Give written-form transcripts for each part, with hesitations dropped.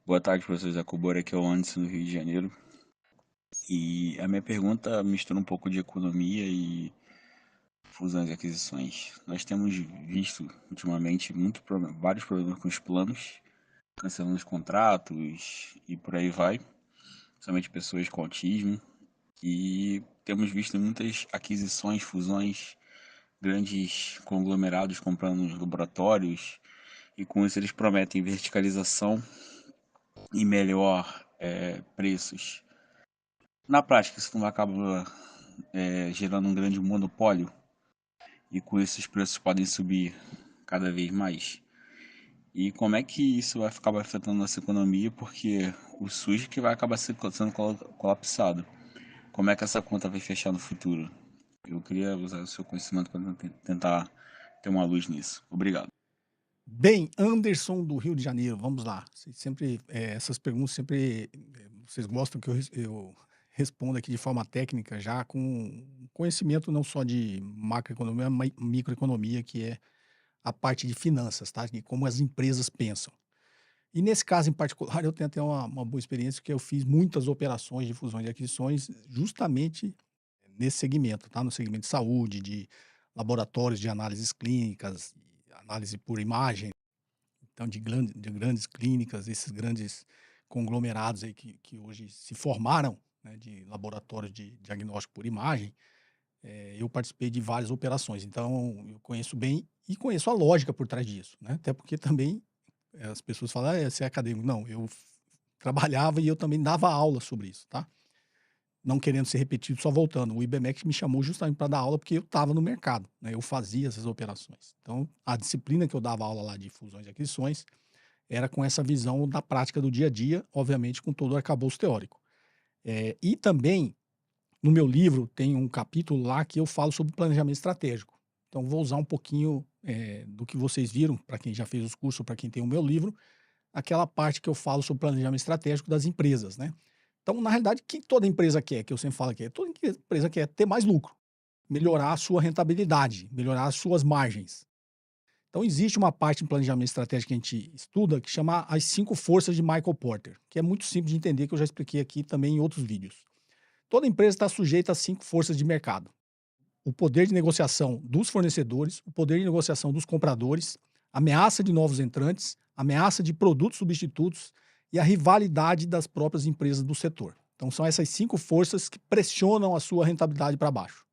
Boa tarde, professor Jacobora, aqui é o Anderson, do Rio de Janeiro. E a minha pergunta mistura um pouco de economia e fusões e aquisições. Nós temos visto ultimamente vários problemas com os planos, cancelando os contratos e por aí vai, somente pessoas com autismo. E temos visto muitas aquisições, fusões, grandes conglomerados comprando os laboratórios, e com isso eles prometem verticalização e melhor preços. Na prática, isso não acaba gerando um grande monopólio e com isso os preços podem subir cada vez mais. E como é que isso vai acabar afetando nossa economia? Porque o SUS que vai acabar sendo colapsado. Como é que essa conta vai fechar no futuro? Eu queria usar o seu conhecimento para tentar ter uma luz nisso. Obrigado. Bem, Anderson do Rio de Janeiro, vamos lá. Vocês sempre, essas perguntas sempre, vocês gostam que eu responda aqui de forma técnica, já com conhecimento não só de macroeconomia, mas microeconomia, que é a parte de finanças, tá? De como as empresas pensam. E nesse caso em particular, eu tenho até uma boa experiência, que eu fiz muitas operações de fusões e aquisições justamente nesse segmento, tá? No segmento de saúde, de laboratórios de análises clínicas, análise por imagem. Então, de grandes clínicas, esses grandes conglomerados aí que hoje se formaram, né, de laboratórios de diagnóstico por imagem, eu participei de várias operações. Então, eu conheço bem e conheço a lógica por trás disso, né? Até porque também as pessoas falam: "Ah, você é acadêmico". Não, eu trabalhava e eu também dava aula sobre isso, tá? Não querendo ser repetido, só voltando, o IBMEC me chamou justamente para dar aula, porque eu estava no mercado, né? Eu fazia essas operações. Então, a disciplina que eu dava aula lá de fusões e aquisições era com essa visão da prática do dia a dia, obviamente com todo o arcabouço teórico. E também, no meu livro, tem um capítulo lá que eu falo sobre planejamento estratégico. Então, vou usar um pouquinho do que vocês viram, para quem já fez os cursos, para quem tem o meu livro, aquela parte que eu falo sobre planejamento estratégico das empresas, né? Então, na realidade, o que toda empresa quer, que eu sempre falo aqui, toda empresa quer ter mais lucro, melhorar a sua rentabilidade, melhorar as suas margens. Então, existe uma parte em planejamento estratégico que a gente estuda que chama as 5 forças de Michael Porter, que é muito simples de entender, que eu já expliquei aqui também em outros vídeos. Toda empresa está sujeita a 5 forças de mercado: o poder de negociação dos fornecedores, o poder de negociação dos compradores, ameaça de novos entrantes, ameaça de produtos substitutos e a rivalidade das próprias empresas do setor. Então, são essas 5 forças que pressionam a sua rentabilidade para baixo.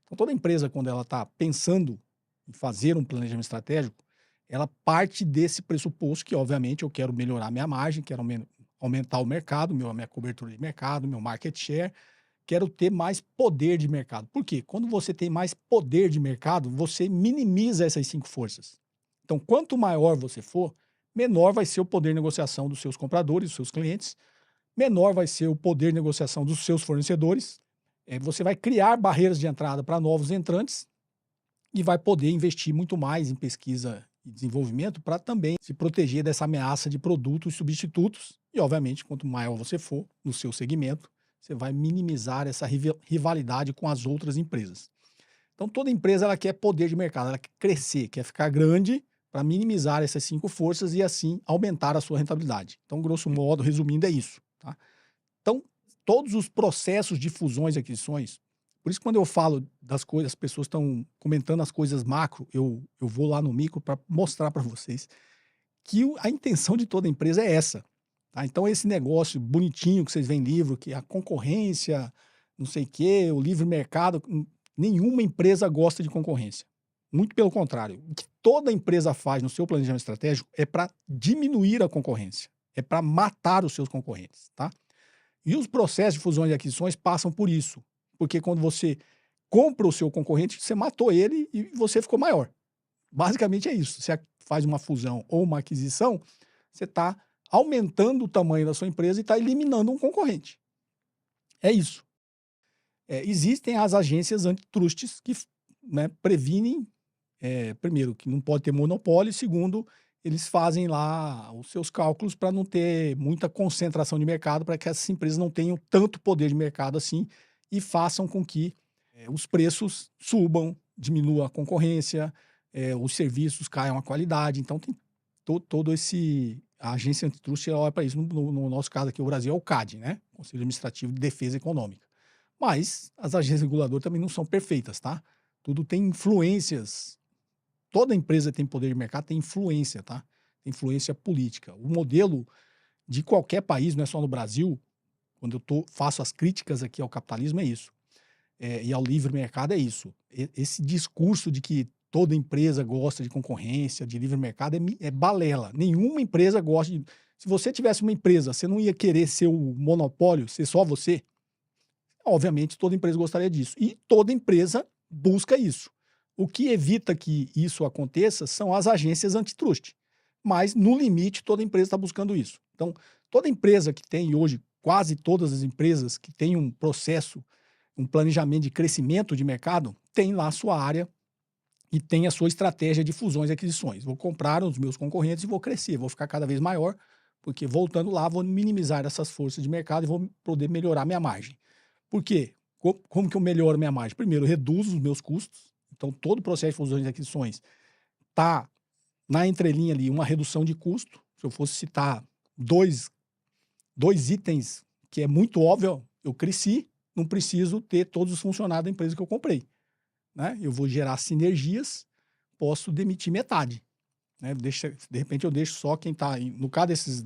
Então, toda empresa, quando ela está pensando em fazer um planejamento estratégico, ela parte desse pressuposto que, obviamente, eu quero melhorar minha margem, quero aumentar o mercado, minha cobertura de mercado, meu market share, quero ter mais poder de mercado. Por quê? Quando você tem mais poder de mercado, você minimiza essas 5 forças. Então, quanto maior você for, menor vai ser o poder de negociação dos seus compradores, dos seus clientes, menor vai ser o poder de negociação dos seus fornecedores. Você vai criar barreiras de entrada para novos entrantes e vai poder investir muito mais em pesquisa e desenvolvimento para também se proteger dessa ameaça de produtos substitutos. E, obviamente, quanto maior você for no seu segmento, você vai minimizar essa rivalidade com as outras empresas. Então, toda empresa ela quer poder de mercado, ela quer crescer, quer ficar grande para minimizar essas 5 forças e, assim, aumentar a sua rentabilidade. Então, grosso modo, resumindo, é isso. Tá? Então, todos os processos de fusões e aquisições, por isso quando eu falo das coisas, as pessoas estão comentando as coisas macro, eu vou lá no micro para mostrar para vocês que a intenção de toda empresa é essa. Tá? Então, esse negócio bonitinho que vocês veem em livro, que a concorrência, não sei o quê, o livre mercado, nenhuma empresa gosta de concorrência. Muito pelo contrário. O que toda empresa faz no seu planejamento estratégico é para diminuir a concorrência, é para matar os seus concorrentes. Tá? E os processos de fusões e aquisições passam por isso, porque quando você compra o seu concorrente, você matou ele e você ficou maior. Basicamente é isso. Você faz uma fusão ou uma aquisição, você está aumentando o tamanho da sua empresa e está eliminando um concorrente. É isso. Existem as agências antitrustes que, né, previnem, primeiro, que não pode ter monopólio, e segundo, eles fazem lá os seus cálculos para não ter muita concentração de mercado, para que essas empresas não tenham tanto poder de mercado assim e façam com que os preços subam, diminua a concorrência, os serviços caiam a qualidade. Então tem todo esse a agência antitrust ela olha para isso. No nosso caso aqui, o Brasil é o CAD, né? Conselho Administrativo de Defesa Econômica. Mas as agências reguladoras também não são perfeitas, tá? Tudo tem influências. Toda empresa tem poder de mercado, tem influência, tá? Tem influência política. O modelo de qualquer país, não é só no Brasil, quando eu faço as críticas aqui ao capitalismo, é isso. E ao livre mercado é isso. Esse discurso de que toda empresa gosta de concorrência, de livre mercado, é balela. Nenhuma empresa gosta de. Se você tivesse uma empresa, você não ia querer ser o monopólio, ser só você? Obviamente, toda empresa gostaria disso. E toda empresa busca isso. O que evita que isso aconteça são as agências antitrust. Mas, no limite, toda empresa está buscando isso. Então, toda empresa que tem hoje, quase todas as empresas que têm um processo, um planejamento de crescimento de mercado, tem lá a sua área e tem a sua estratégia de fusões e aquisições. Vou comprar os meus concorrentes e vou crescer, vou ficar cada vez maior, porque voltando lá, vou minimizar essas forças de mercado e vou poder melhorar minha margem. Por quê? Como que eu melhoro minha margem? Primeiro, eu reduzo os meus custos. Então, todo o processo de fusões e aquisições está na entrelinha ali, uma redução de custo. Se eu fosse citar dois itens que é muito óbvio, eu cresci, não preciso ter todos os funcionários da empresa que eu comprei. Né? Eu vou gerar sinergias, posso demitir metade. Né? De repente eu deixo só quem está, no caso desses,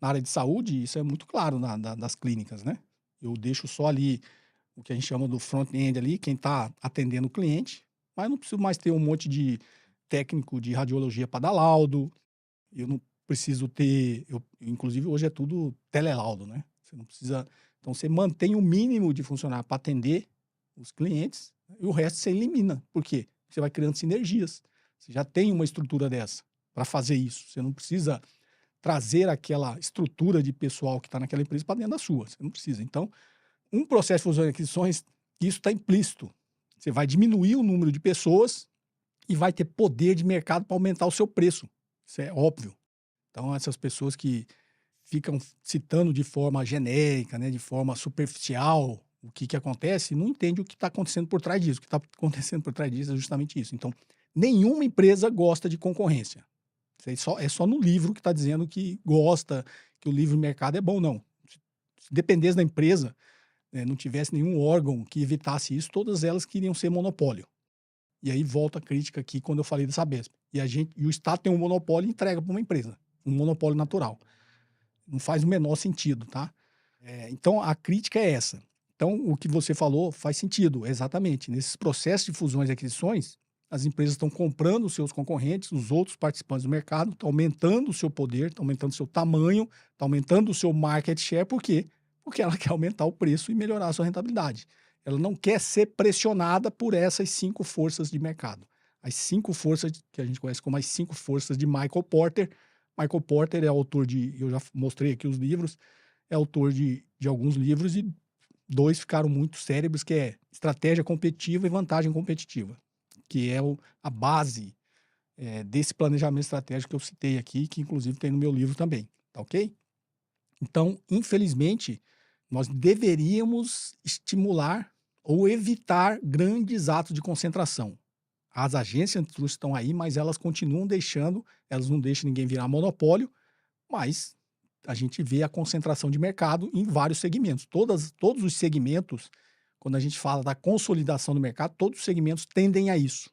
na área de saúde, isso é muito claro das clínicas, né? Eu deixo só ali o que a gente chama do front-end ali, quem está atendendo o cliente, mas não preciso mais ter um monte de técnico de radiologia para dar laudo, eu não preciso ter, inclusive hoje é tudo telelaudo, né? Você não precisa, então você mantém o mínimo de funcionário para atender os clientes e o resto você elimina. Por quê? Você vai criando sinergias. Você já tem uma estrutura dessa para fazer isso. Você não precisa trazer aquela estrutura de pessoal que está naquela empresa para dentro da sua. Você não precisa. Então, um processo de fusão e aquisições, isso está implícito. Você vai diminuir o número de pessoas e vai ter poder de mercado para aumentar o seu preço. Isso é óbvio. Então, essas pessoas que ficam citando de forma genérica, né, de forma superficial, o que acontece, não entende o que está acontecendo por trás disso. O que está acontecendo por trás disso é justamente isso. Então, nenhuma empresa gosta de concorrência. É só no livro que está dizendo que gosta, que o livre mercado é bom, não. Se dependesse da empresa, né, não tivesse nenhum órgão que evitasse isso, todas elas queriam ser monopólio. E aí volta a crítica aqui quando eu falei da Sabesp. E o Estado tem um monopólio e entrega para uma empresa, um monopólio natural. Não faz o menor sentido, tá? Então a crítica é essa. Então o que você falou faz sentido, exatamente. Nesses processos de fusões e aquisições, as empresas estão comprando os seus concorrentes, os outros participantes do mercado, estão aumentando o seu poder, estão aumentando o seu tamanho, estão aumentando o seu market share, por quê? Porque ela quer aumentar o preço e melhorar a sua rentabilidade. Ela não quer ser pressionada por essas 5 forças de mercado. As 5 forças que a gente conhece como as 5 forças de Michael Porter. Michael Porter é autor eu já mostrei aqui os livros, é autor de alguns livros e 2 ficaram muito célebres, que é Estratégia Competitiva e Vantagem Competitiva, que é a base desse planejamento estratégico que eu citei aqui, que inclusive tem no meu livro também, tá ok? Então, infelizmente, nós deveríamos estimular ou evitar grandes atos de concentração. As agências antitrust estão aí, mas elas continuam deixando, elas não deixam ninguém virar monopólio, mas a gente vê a concentração de mercado em vários segmentos. Todos os segmentos, quando a gente fala da consolidação do mercado, todos os segmentos tendem a isso.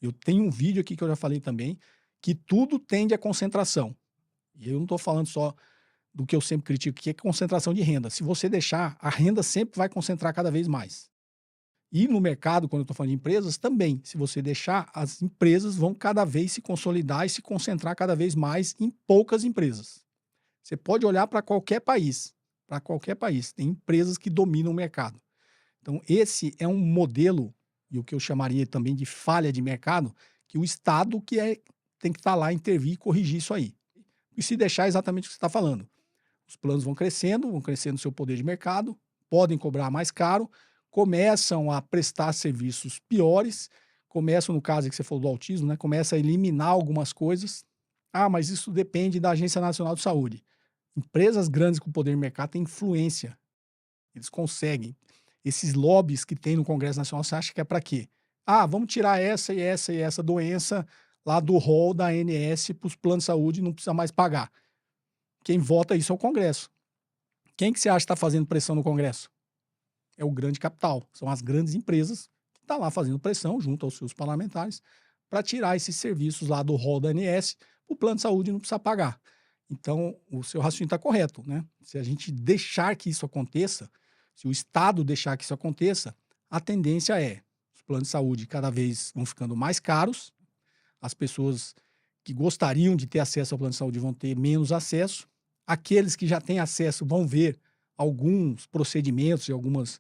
Eu tenho um vídeo aqui que eu já falei também, que tudo tende à concentração. E eu não estou falando só do que eu sempre critico, que é concentração de renda. Se você deixar, a renda sempre vai concentrar cada vez mais. E no mercado, quando eu estou falando de empresas, também. Se você deixar, as empresas vão cada vez se consolidar e se concentrar cada vez mais em poucas empresas. Você pode olhar para qualquer país. Para qualquer país. Tem empresas que dominam o mercado. Então, esse é um modelo, e o que eu chamaria também de falha de mercado, que o Estado tem que estar lá, intervir e corrigir isso aí. E se deixar exatamente o que você está falando. Os planos vão crescendo o seu poder de mercado, podem cobrar mais caro, começam a prestar serviços piores, começam, no caso que você falou do autismo, né, começa a eliminar algumas coisas. Ah, mas isso depende da Agência Nacional de Saúde. Empresas grandes com poder de mercado têm influência. Eles conseguem. Esses lobbies que tem no Congresso Nacional, você acha que é para quê? Ah, vamos tirar essa e essa e essa doença lá do rol da ANS para os planos de saúde e não precisa mais pagar. Quem vota isso é o Congresso. Quem que você acha que está fazendo pressão no Congresso? É o grande capital. São as grandes empresas que estão lá fazendo pressão junto aos seus parlamentares para tirar esses serviços lá do rol da ANS, o plano de saúde não precisa pagar. Então, o seu raciocínio está correto, né? Se a gente deixar que isso aconteça, se o Estado deixar que isso aconteça, a tendência é os planos de saúde cada vez vão ficando mais caros, as pessoas que gostariam de ter acesso ao plano de saúde vão ter menos acesso, aqueles que já têm acesso vão ver alguns procedimentos e algumas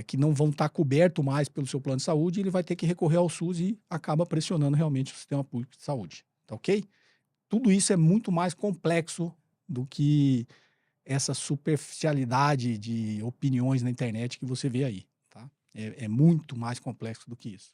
que não vão estar cobertos mais pelo seu plano de saúde, ele vai ter que recorrer ao SUS e acaba pressionando realmente o sistema público de saúde, tá ok? Tudo isso é muito mais complexo do que essa superficialidade de opiniões na internet que você vê aí, tá? É muito mais complexo do que isso.